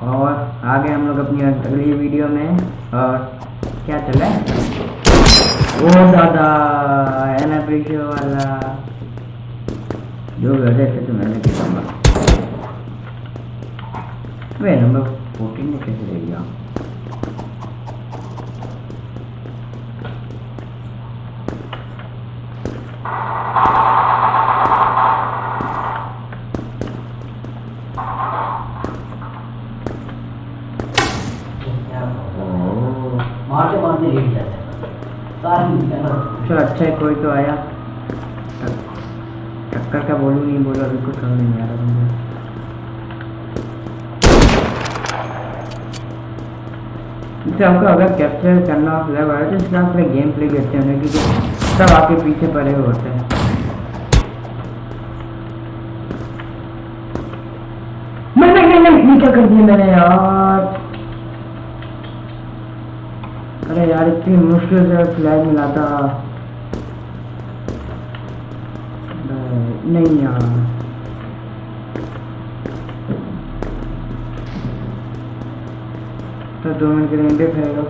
और आगे हम लोग अपनी अगली वीडियो में। और क्या चल रहा है? ओ दादा एनाप्रिशियो वाला जो वजह से तो मैंने किया वे नंबर 14 में कैसे ले गया? चलो अच्छा है, कोई तो आया। टक्कर का बोलूं नहीं बोला, अभी कुछ समझ नहीं आ रहा मुझे। जैसे आपको अगर कैप्चर करना लगा तो इसमें आपके गेम प्ले भी अच्छे होंगे क्योंकि सब आपके पीछे पड़े हुए होते हैं। नहीं क्या कर दिया मैंने यार। अरे यार इतनी मुश्किल से फ्लैग मिला था। नहीं यार तो 2 मिनट के लिए फेंको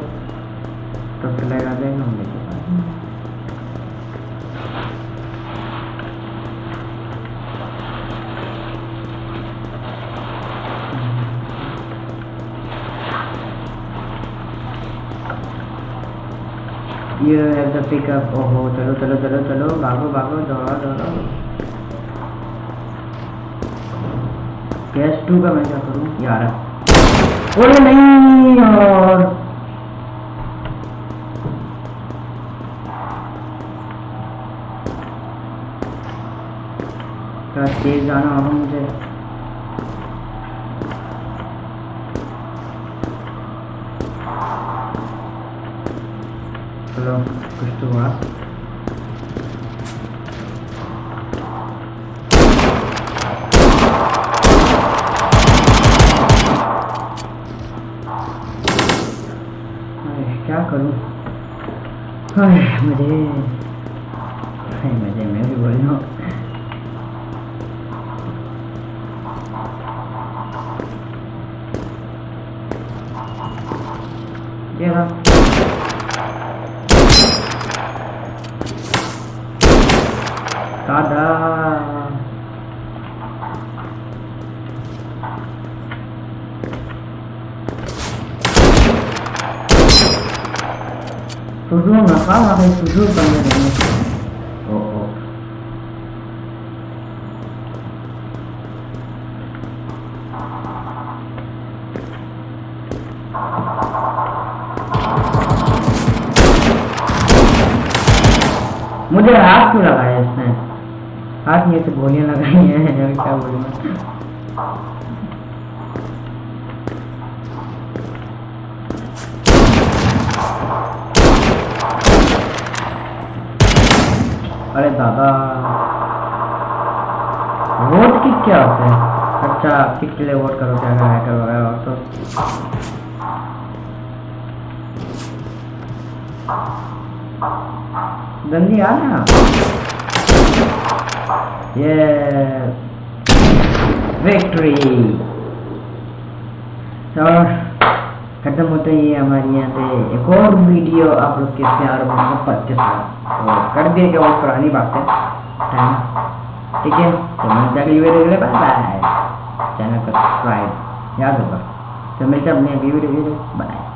तो फ्लैग आ जाएगा हम लेके पास। ये है द पिकअप। ओहो चलो चलो चलो चलो भागो भागो दौड़ो दौड़ो। कैश 2 का मैं क्या करूँ यार? ओरे नहीं यार क्या तेज जाना होगा मुझे। चलो कुछ तो हुआ। क्या करूं? मजे मजे मैं भी बोल रहा हूँ। दादा सुजू ना खा भाई सुजू करने देंगे। ओहो मुझे हाथ क्यों लगाया इसने? हाथ में से गोलियां लगाई हैं क्या बोलूं। अरे दादा वोट किक क्या होता है? अच्छा किक के लिए वोट करो क्या हैकर वगैरह और तो गंदी आ ना ये विक्ट्री। और खत्म होते ही हमारी यहाँ पे एक और वीडियो आप लोग के प्यार और मोहब्बत के साथ तो कर दिए कि बहुत पुरानी बात है ठीक है। तो मिलते अगली वीडियो में, बाय बाय। चैनल को सब्सक्राइब याद होगा। तो मिलते हैं अपनी अगली वीडियो, बाय।